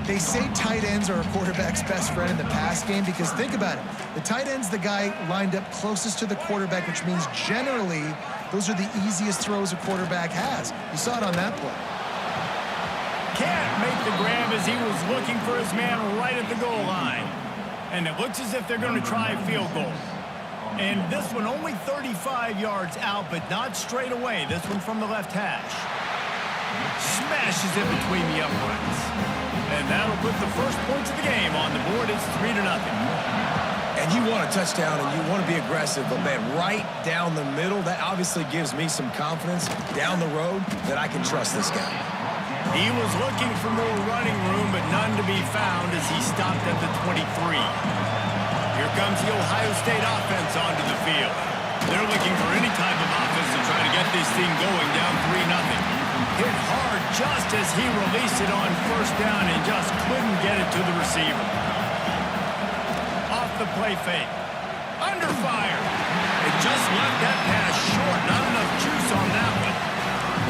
They say tight ends are a quarterback's best friend in the pass game because think about it. The tight end's the guy lined up closest to the quarterback, which means generally those are the easiest throws a quarterback has. You saw it on that play. Can't make the grab as he was looking for his man right at the goal line. And it looks as if they're going to try a field goal. And this one only 35 yards out, but not straight away. This one from the left hash. Smashes it between the uprights. And that'll put the first points of the game on the board. It's 3-0. And you want a touchdown and you want to be aggressive, but man, right down the middle, that obviously gives me some confidence down the road that I can trust this guy. He was looking for more running room, but none to be found as he stopped at the 23. Here comes the Ohio State offense onto the field. They're looking for any type of offense to try to get this thing going, down 3-0. Hit hard just as he released it on first down and just couldn't get it to the receiver. Off the play fake. Under fire. It just left that pass short. Not enough juice on that one.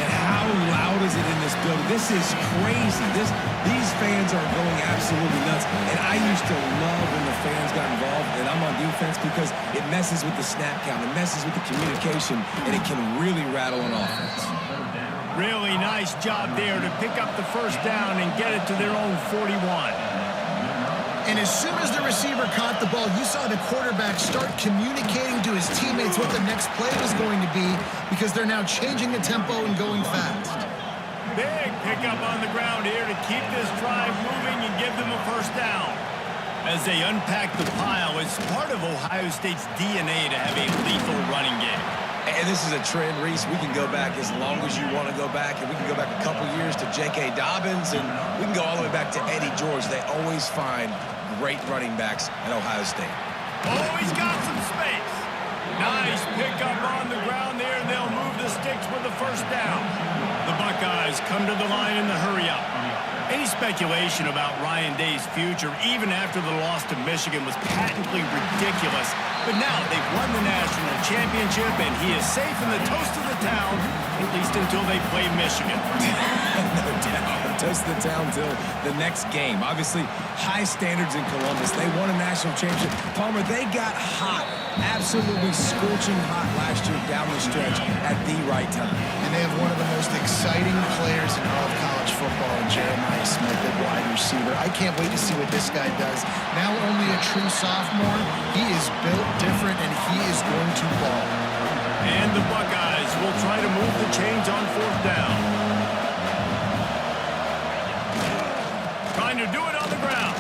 And how loud is it in this building? This is crazy. These fans are going absolutely nuts. And I used to love when the fans got involved, and I'm on defense because it messes with the snap count. It messes with the communication, and it can really rattle an offense. Really nice job there to pick up the first down and get it to their own 41. And as soon as the receiver caught the ball, you saw the quarterback start communicating to his teammates what the next play was going to be because they're now changing the tempo and going fast. Big pickup on the ground here to keep this drive moving and give them a first down. As they unpack the pile, it's part of Ohio State's DNA to have a lethal running game. And this is a trend, Reese. We can go back as long as you want to go back, and we can go back a couple years to J.K. Dobbins, and we can go all the way back to Eddie George. They always find great running backs at Ohio State. Oh, he's got some space. Nice pickup on the ground there, and they'll move the sticks with the first down. The Buckeyes come to the line in the hurry-up. Any speculation about Ryan Day's future, even after the loss to Michigan, was patently ridiculous. But now they've won the national championship, and he is safe in the toast of the town, at least until they play Michigan. No doubt. Toast of the town until the next game. Obviously, high standards in Columbus. They won a national championship. Palmer, they got hot, absolutely scorching hot last year down the stretch at the right time. And they have one of the most exciting players in all of college football, in Jeremiah Smith, at wide receiver. I can't wait to see what this guy does. Now only a true sophomore, he is built different, and he is going to ball. And the Buckeyes will try to move the chains on fourth down. Trying to do it on the ground.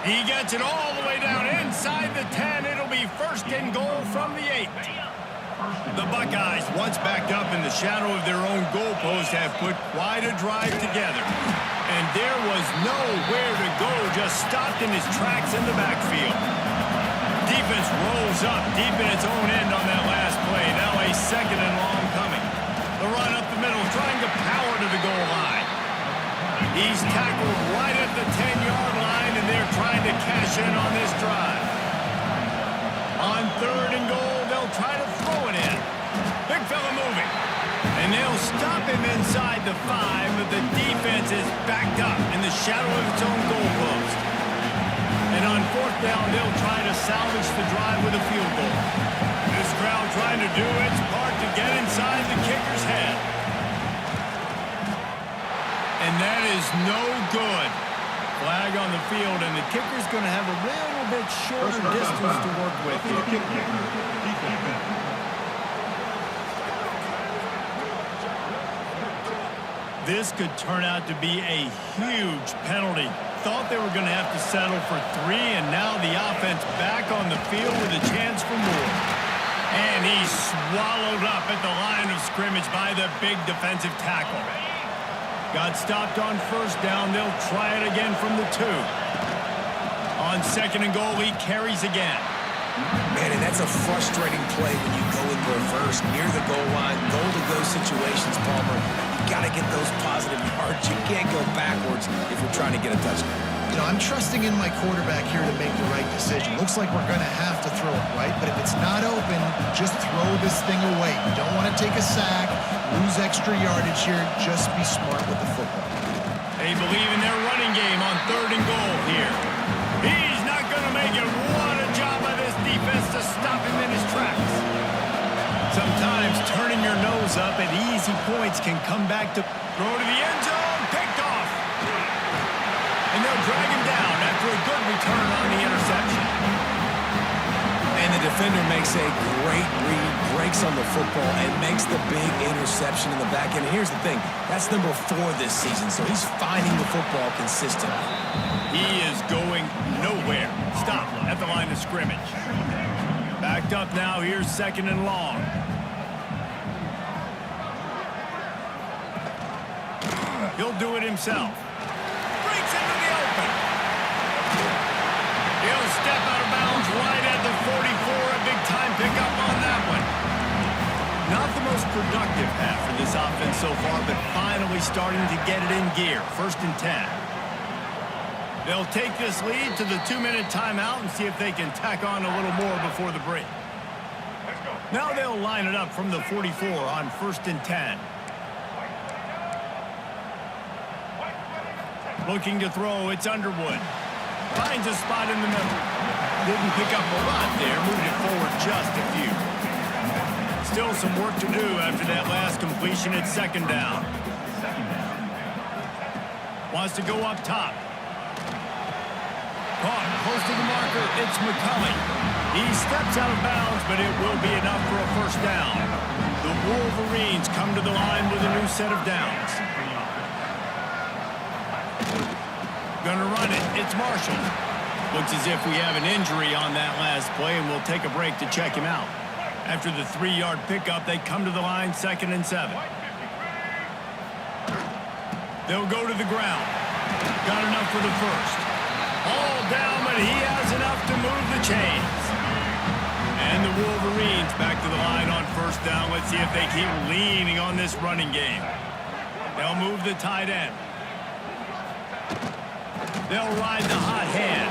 He gets it all the way down inside the 10. It'll be first and goal from the 8. The Buckeyes, once backed up in the shadow of their own goalpost, have put quite a drive together. And there was nowhere to go, just stopped in his tracks in the backfield. Defense rolls up deep in its own end on that last play. Now a second and long coming. The run up the middle, trying to power to the goal line. He's tackled right at the 10-yard line, and they're trying to cash in on this drive. On third and goal, they'll try to throw it in. Big fella moving. And they'll stop him inside the 5, but the defense is backed up in the shadow of its own goalpost. And on fourth down, they'll try to salvage the drive with a field goal. This crowd trying to do its part to get inside the kicker's head. And that is no good. Flag on the field, and the kicker's going to have a little bit shorter distance to work with here. This could turn out to be a huge penalty. Thought they were going to have to settle for 3, and now the offense back on the field with a chance for more. And he's swallowed up at the line of scrimmage by the big defensive tackle. Got stopped on first down. They'll try it again from the 2. On second and goal, he carries again. Man, and that's a frustrating play when you go in reverse near the goal line, goal-to-go situations, Palmer. You got to get those positive yards. You can't go backwards if you're trying to get a touchdown. You know, I'm trusting in my quarterback here to make the right decision. Looks like we're going to have to throw it, right? But if it's not open, just throw this thing away. You don't want to take a sack, lose extra yardage here. Just be smart with the football. They believe in their running game on 3rd and goal here. He's not going to make it. What a job by this defense to stop him in his tracks. Sometimes turning your nose up at easy points can come back to throw to the end zone. Picked off. And they'll drag him down after a good return on the interception. And the defender makes a great read, breaks on the football, and makes the big interception in the back end. And here's the thing, that's number 4 this season, so he's finding the football consistently. He is going nowhere. Stop at the line of scrimmage. Backed up now, here's 2nd and long. He'll do it himself. Breaks into the open. He'll step out of bounds right at the 44. A big-time pickup on that one. Not the most productive half for this offense so far, but finally starting to get it in gear. 1st and 10. They'll take this lead to the 2-minute timeout and see if they can tack on a little more before the break. Now they'll line it up from the 44 on 1st and 10. Looking to throw, it's Underwood. Finds a spot in the middle. Didn't pick up a lot there, moved it forward just a few. Still some work to do after that last completion at 2nd down. Wants to go up top. Caught close to the marker, it's McCulley. He steps out of bounds, but it will be enough for a 1st down. The Wolverines come to the line with a new set of downs. Gonna run it. It's Marshall. Looks as if we have an injury on that last play, and we'll take a break to check him out. After the 3-yard pickup, they come to the line 2nd and 7. They'll go to the ground. Got enough for the 1st. All down, but he has enough to move the chains. And the Wolverines back to the line on 1st down. Let's see if they keep leaning on this running game. They'll move the tight end. They'll ride the hot hand.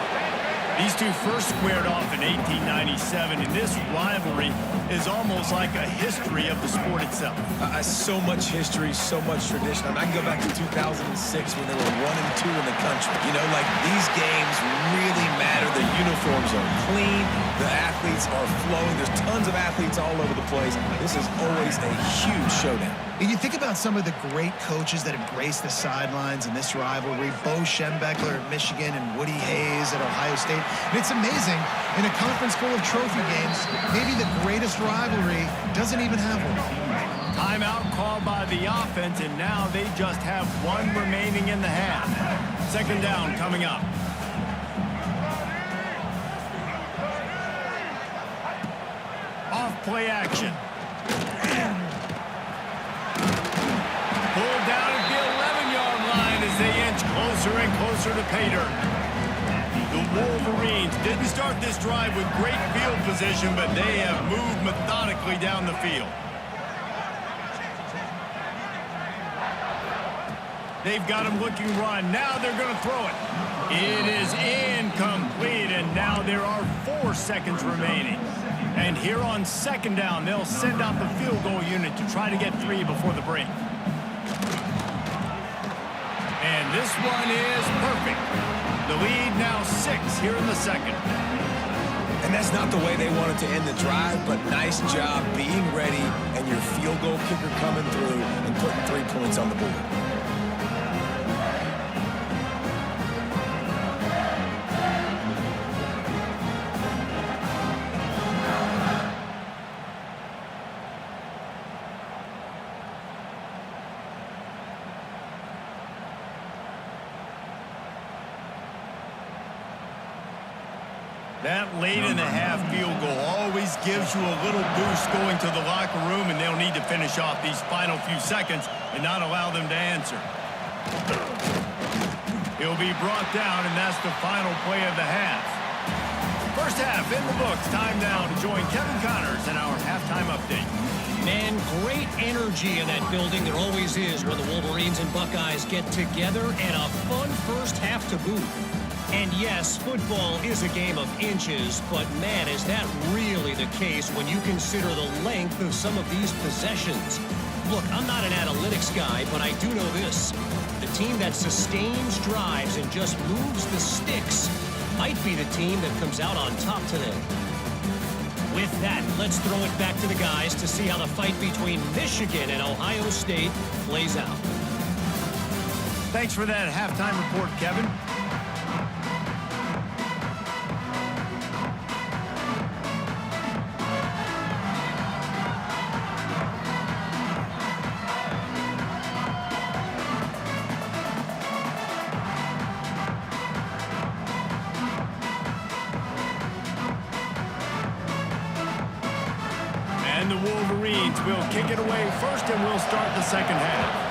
These two first squared off in 1897, and this rivalry is almost like a history of the sport itself. So much history, so much tradition. I can go back to 2006 when they were 1 and 2 in the country. You know, like, these games really matter. The uniforms are clean. The athletes are flowing. There's tons of athletes all over the place. This is always a huge showdown. And you think about some of the great coaches that have graced the sidelines in this rivalry. Bo Schembechler at Michigan and Woody Hayes at Ohio State. And it's amazing, in a conference full of trophy games, maybe the greatest rivalry doesn't even have one. Timeout called by the offense, and now they just have 1 remaining in the half. 2nd down coming up. Off play action. Pulled down at the 11-yard line as they inch closer and closer to pay dirt. The Wolverines didn't start this drive with great field position, but they have moved methodically down the field. They've got him looking run. Now they're going to throw it. It is incomplete, and now there are 4 seconds remaining. And here on 2nd down, they'll send out the field goal unit to try to get 3 before the break. And this one is perfect. The lead now 6 here in the 2nd. And that's not the way they wanted to end the drive, but nice job being ready and your field goal kicker coming through and putting 3 points on the board. That late in the half field goal always gives you a little boost going to the locker room, and they'll need to finish off these final few seconds and not allow them to answer. He'll be brought down, and that's the final play of the half. First half in the books. Time now to join Kevin Connors in our halftime update. Man, great energy in that building. There always is when the Wolverines and Buckeyes get together, and a fun first half to boot. And yes, football is a game of inches, but man, is that really the case when you consider the length of some of these possessions. Look, I'm not an analytics guy, but I do know this. The team that sustains drives and just moves the sticks might be the team that comes out on top today. With that, let's throw it back to the guys to see how the fight between Michigan and Ohio State plays out. Thanks for that halftime report, Kevin. And the Wolverines will kick it away first, and we'll start the second half.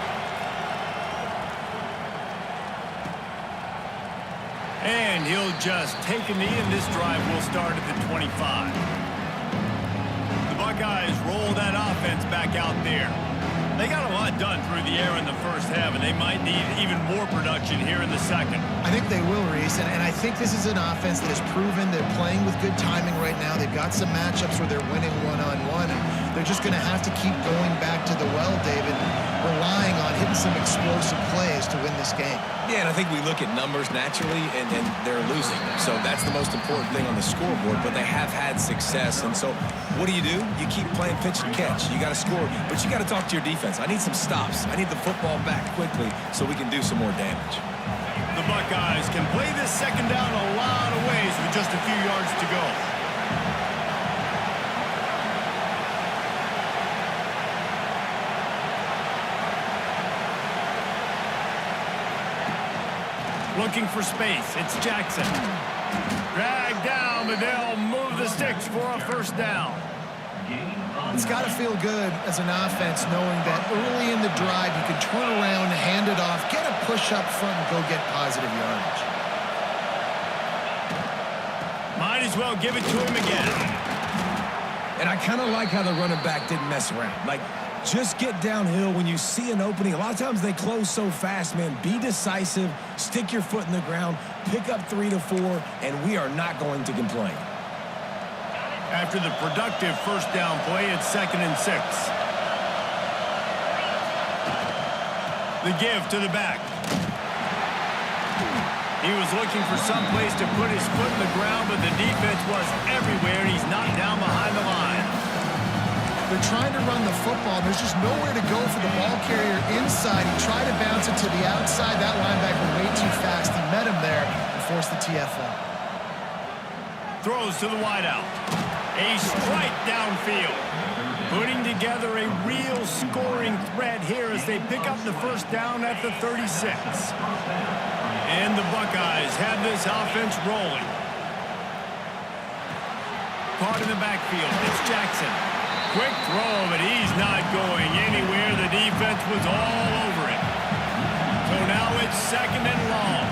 And he'll just take a knee, and this drive will start at the 25. The Buckeyes roll that offense back out there. They got a lot done through the air in the first half, and they might need even more production here in the second. I think they will, Reese, and I think this is an offense that has proven they're playing with good timing right now. They've got some matchups where they're winning one-on-one, and they're just going to have to keep going back to the well, David, relying on hitting some explosive plays to win this game. Yeah, and I think we look at numbers naturally, and they're losing. So that's the most important thing on the scoreboard, but they have had success. And so what do? You keep playing pitch and catch. You got to score, but you got to talk to your defense. I need some stops. I need the football back quickly so we can do some more damage. The Buckeyes can play this second down a lot of ways with just a few yards to go. Looking for space. It's Jackson. Dragged down, but they'll move the sticks for a first down. It's got to feel good as an offense knowing that early in the drive you can turn around, hand it off, get a push up front, and go get positive yardage. Might as well give it to him again. And I kind of like how the running back didn't mess around. Like, just get downhill when you see an opening. A lot of times they close so fast, man. Be decisive, stick your foot in the ground, pick up 3 to 4, and we are not going to complain. After the productive first down play, it's 2nd and 6. The give to the back. He was looking for some place to put his foot in the ground, but the defense was everywhere, and he's knocked down behind the line. They're trying to run the football. There's just nowhere to go for the ball carrier inside. He tried to bounce it to the outside. That linebacker way too fast. He met him there and forced the TFL. Throws to the wideout. A strike downfield. Putting together a real scoring threat here as they pick up the first down at the 36. And the Buckeyes have this offense rolling. Caught in the backfield. It's Jackson. Quick throw, but he's not going anywhere. The defense was all over it. So now it's 2nd and long.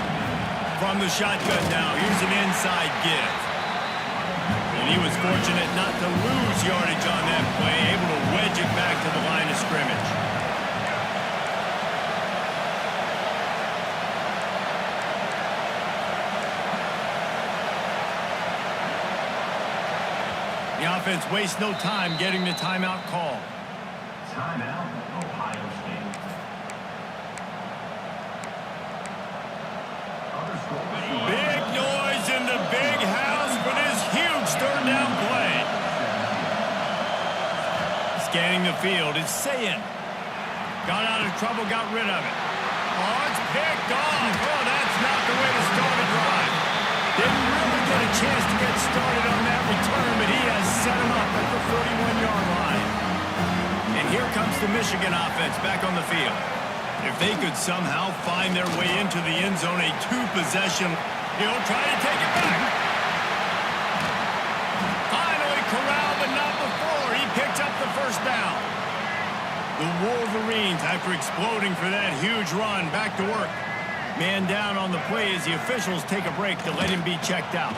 From the shotgun now, here's an inside give. And he was fortunate not to lose yardage on that play, able to wedge it back to the line of scrimmage. The offense wastes no time getting the timeout call. Timeout, Ohio State. Big noise in the big house for this huge third down play. Scanning the field, it's Sayin. Got out of trouble, got rid of it. Oh, it's picked off. Oh, that's not the way to start a drive. Didn't really get a chance to get started on that return, but he has set him up at the 41-yard line. And here comes the Michigan offense back on the field. If they could somehow find their way into the end zone, a two-possession, he'll try to take it back. Finally corralled, but not before. He picks up the first down. The Wolverines, after exploding for that huge run, back to work. Man down on the play as the officials take a break to let him be checked out.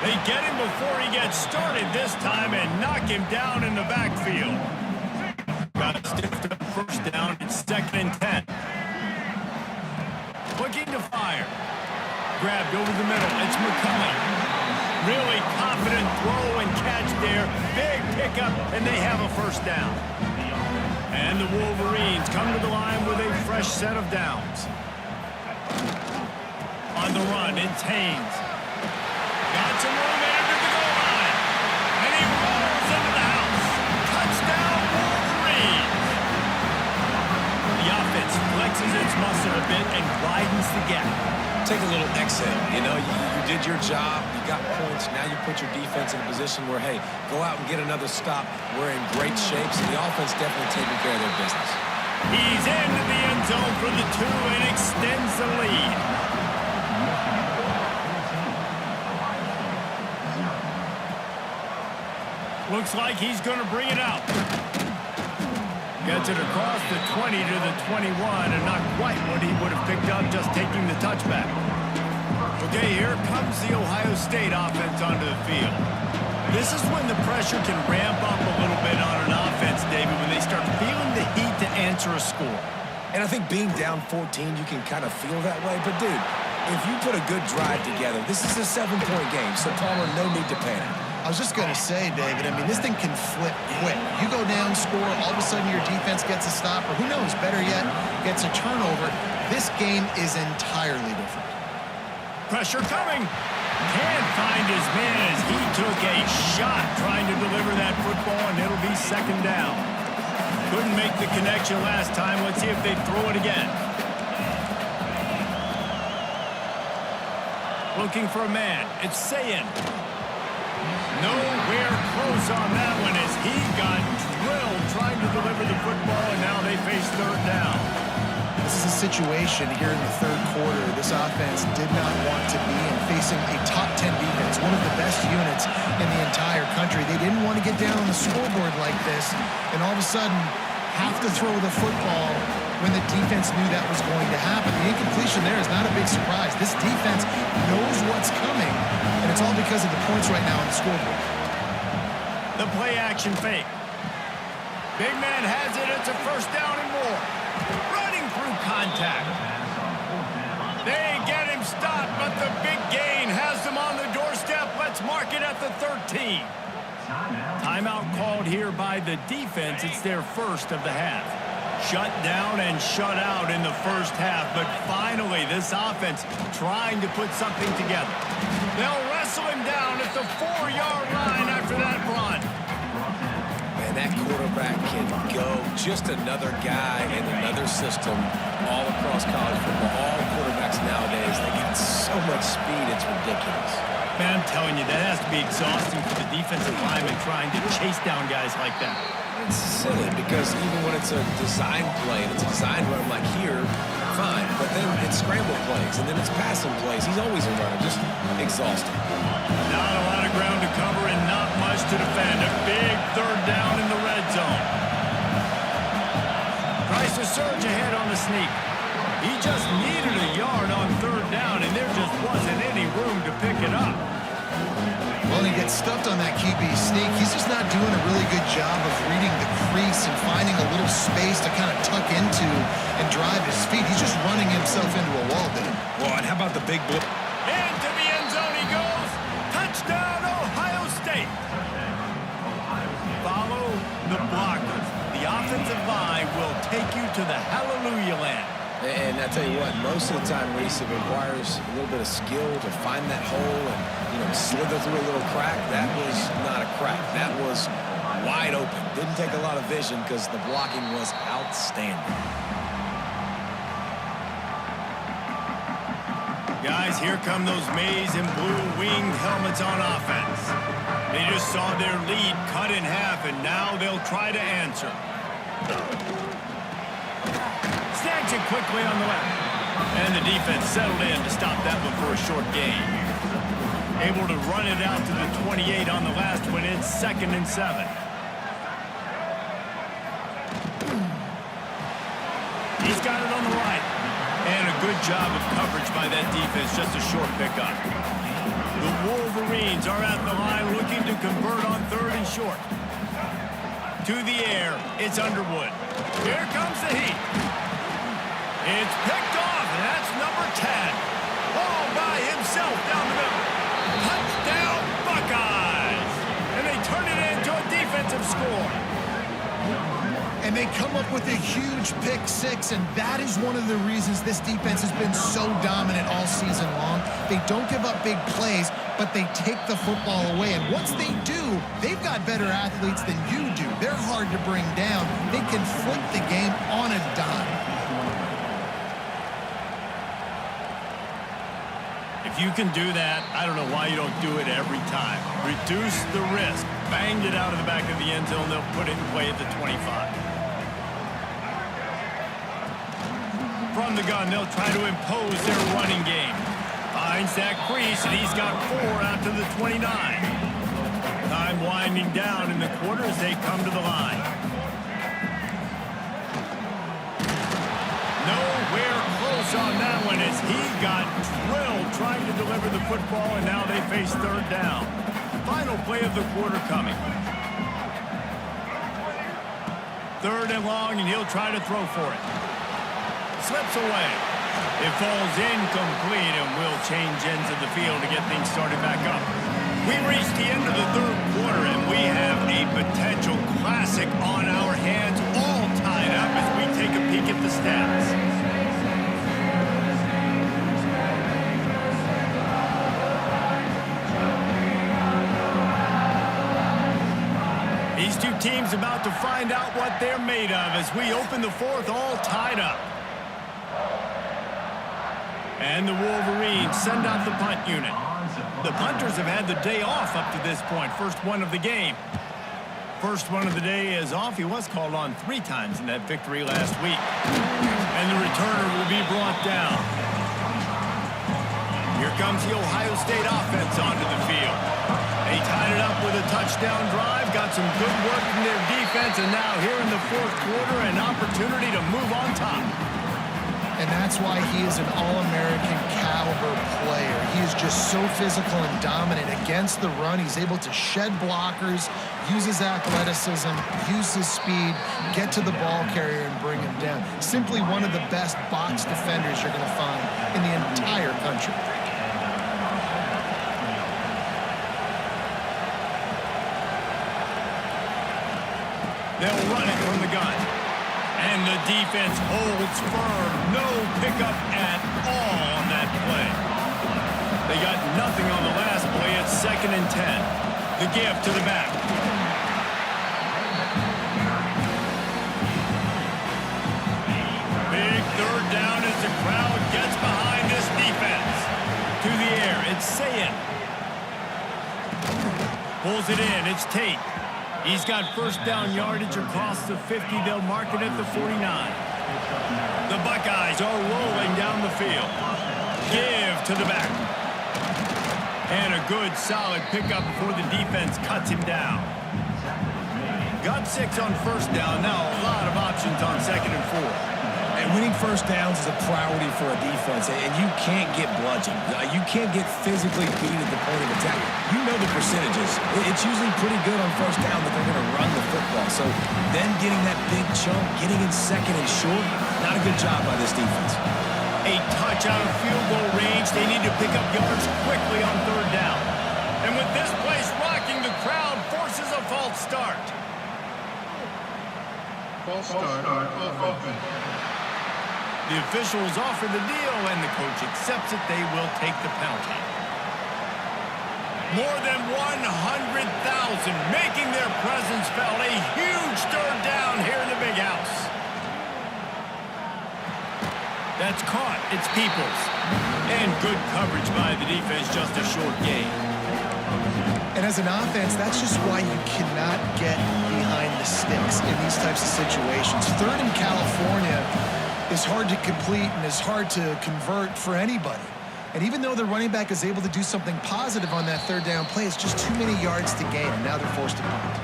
They get him before he gets started this time and knock him down in the backfield. Got a stiffed up first down. It's 2nd and 10. Looking to fire. Grabbed over the middle. It's McCullough. Really confident throw and catch there. Big pickup, and they have a first down. And the Wolverines come to the line with a fresh set of downs. On the run, it's Haynes. Got some room after the goal line. And he rolls into the house. Touchdown, Wolverines. The offense flexes its muscle a bit and widens the gap. Take a little exhale. You know, you did your job. You got points. Now you put your defense in a position where, hey, go out and get another stop. We're in great shape, so the offense definitely taking care of their business. He's into the end zone for the 2 and extends the lead. Looks like he's going to bring it out. Gets it across the 20 to the 21, and not quite what he would have picked up just taking the touchback. Okay, here comes the Ohio State offense onto the field. This is when the pressure can ramp up a little bit on an offense, David, when they start feeling the heat to answer a score. And I think being down 14, you can kind of feel that way. But, dude, if you put a good drive together, this is a 7-point game, so Palmer, no need to panic. I was just going to say, David, I mean, this thing can flip quick. You go down, score, all of a sudden your defense gets a stop, or who knows, better yet, gets a turnover. This game is entirely different. Pressure coming. Can't find his man as he took a shot trying to deliver that football, and it'll be second down. Couldn't make the connection last time. Let's see if they throw it again. Looking for a man. It's Sayin. Nowhere close on that one as he got drilled trying to deliver the football, and now they face third down. This is a situation here in the third quarter this offense did not want to be in, facing a top 10 defense, one of the best units in the entire country. They didn't want to get down on the scoreboard like this, and all of a sudden have to throw the football when the defense knew that was going to happen. The incompletion there is not a big surprise. This defense knows what's coming, and it's all because of the points right now on the scoreboard. The play action fake. Big man has it. It's a first down and more. Running through contact. They get him stopped, but the big gain has them on the doorstep. Let's mark it at the 13. Timeout called here by the defense. It's their first of the half. Shut down and shut out in the first half, but finally this offense trying to put something together. They'll wrestle him down at the 4-yard line after that run. Man, that quarterback can go. Just another guy in another system all across college football. All quarterbacks nowadays, they got so much speed, it's ridiculous. Man, I'm telling you, that has to be exhausting for the defensive lineman trying to chase down guys like that. It's silly because even when it's a design play and it's a design run like here, fine. But then it's scramble plays and then it's passing plays. He's always a runner, just exhausting. Not a lot of ground to cover and not much to defend. A big third down in the red zone. Tries to surge ahead on the sneak. He just needed a yard on third down, and there just wasn't any room to pick it up. Well, he gets stuffed on that QB sneak. He's just not doing a really good job of reading the crease and finding a little space to kind of tuck into and drive his feet. He's just running himself into a wall there. Well, and how about the big blitz? Into the end zone he goes. Touchdown, Ohio State. Follow the blockers. The offensive line will take you to the hallelujah land. And I tell you what, most of the time, Reese, it requires a little bit of skill to find that hole and, you know, slither through a little crack. That was not a crack. That was wide open. Didn't take a lot of vision because the blocking was outstanding. Guys, here come those maize and blue winged helmets on offense. They just saw their lead cut in half, and now they'll try to answer. Snags it quickly on the left. And the defense settled in to stop that one for a short gain. Able to run it out to the 28 on the last one. It's 2nd and 7. He's got it on the right. And a good job of coverage by that defense. Just a short pickup. The Wolverines are at the line looking to convert on 3rd and short. To the air. It's Underwood. Here comes the heat. It's picked off, and that's number 10. Ball by him. And they come up with a huge pick six, and that is one of the reasons this defense has been so dominant all season long. They don't give up big plays, but they take the football away. And once they do, they've got better athletes than you do. They're hard to bring down. They can flip the game on a dime. If you can do that, I don't know why you don't do it every time. Reduce the risk. Banged it out of the back of the end zone. They'll put it in play at the 25. From the gun, they'll try to impose their running game. Finds that crease, and he's got 4 out to the 29. Time winding down in the quarter as they come to the line. Nowhere close on that one as he got drilled trying to deliver the football, and now they face third down. Final play of the quarter coming. Third and long, and he'll try to throw for it. Slips away. It falls incomplete, and will change ends of the field to get things started back up. We reached the end of the third quarter, and we have a potential classic on our hands, all tied up as we take a peek at the stats. These two teams about to find out what they're made of as we open the fourth, all tied up. And the Wolverines send out the punt unit. The punters have had the day off up to this point. First one of the game. First one of the day is off. He was called on 3 times in that victory last week. And the returner will be brought down. Here comes the Ohio State offense onto the field. They tied it up with a touchdown drive, got some good work from their defense, and now here in the fourth quarter, an opportunity to move on top. And that's why he is an All-American caliber player. He is just so physical and dominant against the run. He's able to shed blockers, use his athleticism, use his speed, get to the ball carrier and bring him down. Simply one of the best box defenders you're going to find in the entire country. They'll run it from the gun. And the defense holds firm. No pickup at all on that play. They got nothing on the last play. It's 2nd and 10. The give to the back. Big third down as the crowd gets behind this defense. To the air, it's Sayin. Pulls it in, it's Tate. He's got first down yardage across the 50. They'll mark it at the 49. The Buckeyes are rolling down the field. Give to the back. And a good, solid pickup before the defense cuts him down. Got 6 on first down. Now a lot of options on 2nd and 4. And winning first downs is a priority for a defense, and you can't get bludgeoned. You can't get physically beat at the point of attack. You know the percentages. It's usually pretty good on first down that they're going to run the football. So then getting that big chunk, getting in 2nd and short, not a good job by this defense. A touch out of field goal range. They need to pick up yards quickly on third down. And with this place rocking, the crowd forces a false start. False start off offense. The officials offer the deal, and the coach accepts it. They will take the penalty. More than 100,000 making their presence felt. A huge third down here in the big house. That's caught. It's Peoples. And good coverage by the defense, just a short gain. And as an offense, that's just why you cannot get behind the sticks in these types of situations. Third in California is hard to complete and is hard to convert for anybody. And even though the running back is able to do something positive on that third down play, it's just too many yards to gain, and now they're forced to punt.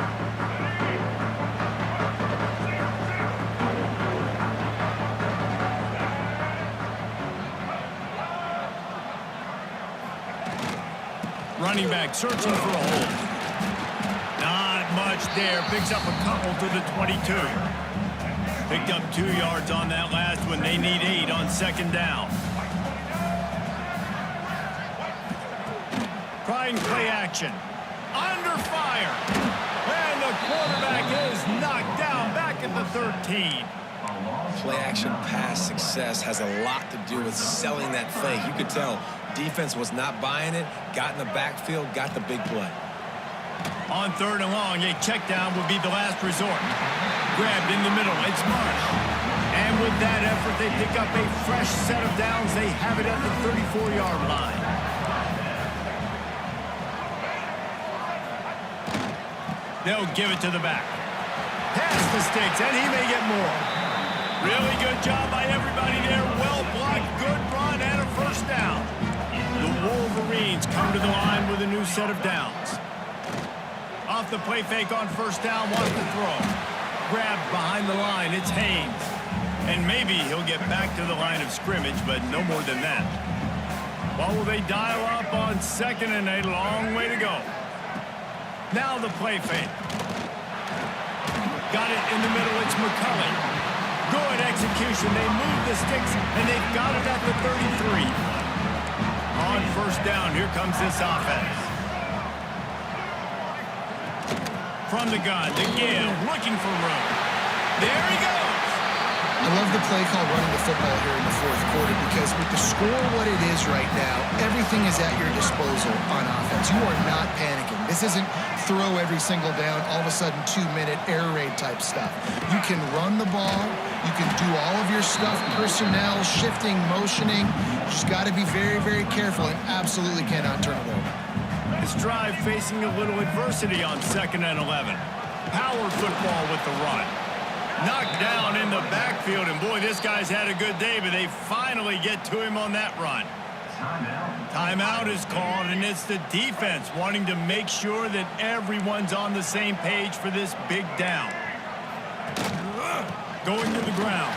Running back searching for a hole. Not much there. Picks up a couple to the 22. Picked up 2 yards on that last one. They need 8 on 2nd down. Trying play action. Under fire. And the quarterback is knocked down back at the 13. Play action pass success has a lot to do with selling that fake. You could tell defense was not buying it, got in the backfield, got the big play. On 3rd and long, a check down would be the last resort. Grabbed in the middle, it's Marsh. And with that effort, they pick up a fresh set of downs. They have it at the 34-yard line. They'll give it to the back. Pass the sticks, and he may get more. Really good job by everybody there. Well blocked, good run, and a first down. The Wolverines come to the line with a new set of downs. Off the play fake on 1st down, wants to throw. Grabbed behind the line, it's Haynes. And maybe he'll get back to the line of scrimmage, but no more than that. What will they dial up on 2nd and a long way to go? Now the play fake. Got it in the middle, it's McCulley. Good execution, they move the sticks, and they've got it at the 33. On 1st down, here comes this offense. From the gun, the give, looking for room. There he goes. I love the play call running the football here in the 4th quarter because with the score what it is right now, everything is at your disposal on offense. You are not panicking. This isn't throw every single down, all of a sudden 2-minute air raid type stuff. You can run the ball. You can do all of your stuff, personnel, shifting, motioning. You just got to be very, very careful and absolutely cannot turn it over. This drive facing a little adversity on 2nd and 11. Power football with the run. Knocked down in the backfield, and boy, this guy's had a good day, but they finally get to him on that run. Timeout is called, and it's the defense wanting to make sure that everyone's on the same page for this big down. Going to the ground.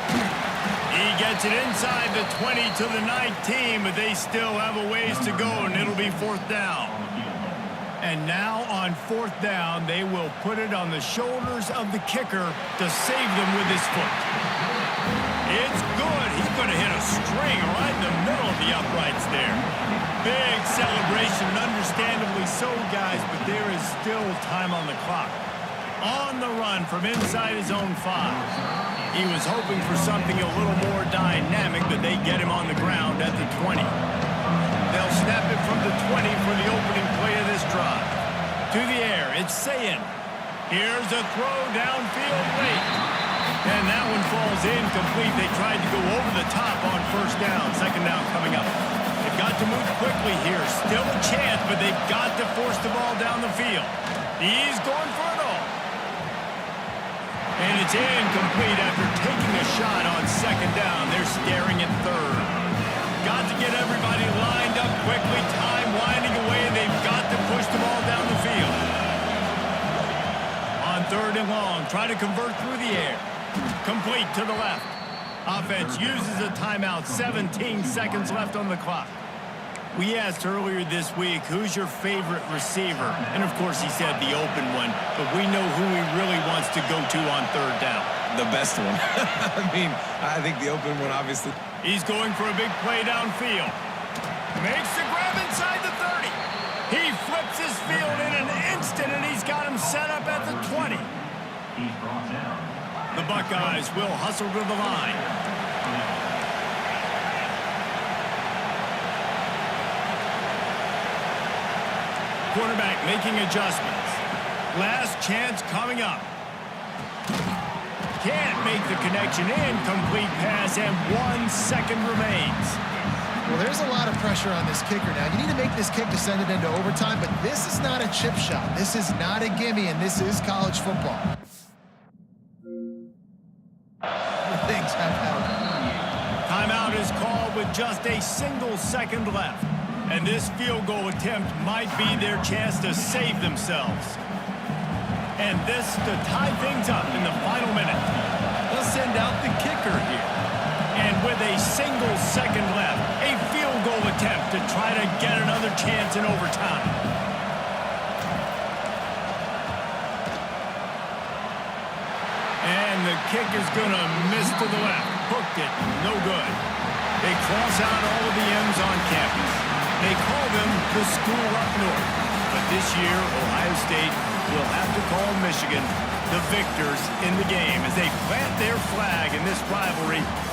He gets it inside the 20 to the 19, but they still have a ways to go, and it'll be 4th down. And now on 4th down, they will put it on the shoulders of the kicker to save them with his foot. It's good. He's going to hit a string right in the middle of the uprights there. Big celebration, understandably so, guys, but there is still time on the clock. On the run from inside his own 5. He was hoping for something a little more dynamic, but they get him on the ground at the 20. They'll snap it from the 20 for the opening play of this drive. To the air, it's Sayin. Here's a throw downfield late. And that one falls incomplete. They tried to go over the top on 1st down. 2nd down coming up. They've got to move quickly here. Still a chance, but they've got to force the ball down the field. He's going for it all. And it's incomplete after taking a shot on 2nd down. They're staring at 3rd. Got to get everybody lined up quickly, time winding away, and they've got to push the ball down the field. On 3rd and long, try to convert through the air. Complete to the left. Offense uses a timeout, 17 seconds left on the clock. We asked earlier this week, who's your favorite receiver? And of course he said the open one, but we know who he really wants to go to on 3rd down. The best one. I mean, I think the open one, obviously. He's going for a big play downfield. Makes the grab inside the 30. He flips his field in an instant, and he's got him set up at the 20. He's brought down. The Buckeyes will hustle to the line. Quarterback making adjustments. Last chance coming up. Can't make the connection. Incomplete pass, and 1 second remains. Well, there's a lot of pressure on this kicker now. You need to make this kick to send it into overtime, but this is not a chip shot. This is not a gimme, and this is college football. Things have happened. Timeout is called with just a single second left. And this field goal attempt might be their chance to save themselves. And this to tie things up in the final minute. They'll send out the kicker here. And with a single second left, a field goal attempt to try to get another chance in overtime. And the kick is going to miss to the left. Hooked it. No good. They cross out all of the M's on campus. They call them the school up north. But this year, Ohio State will have to call Michigan the victors in the game as they plant their flag in this rivalry.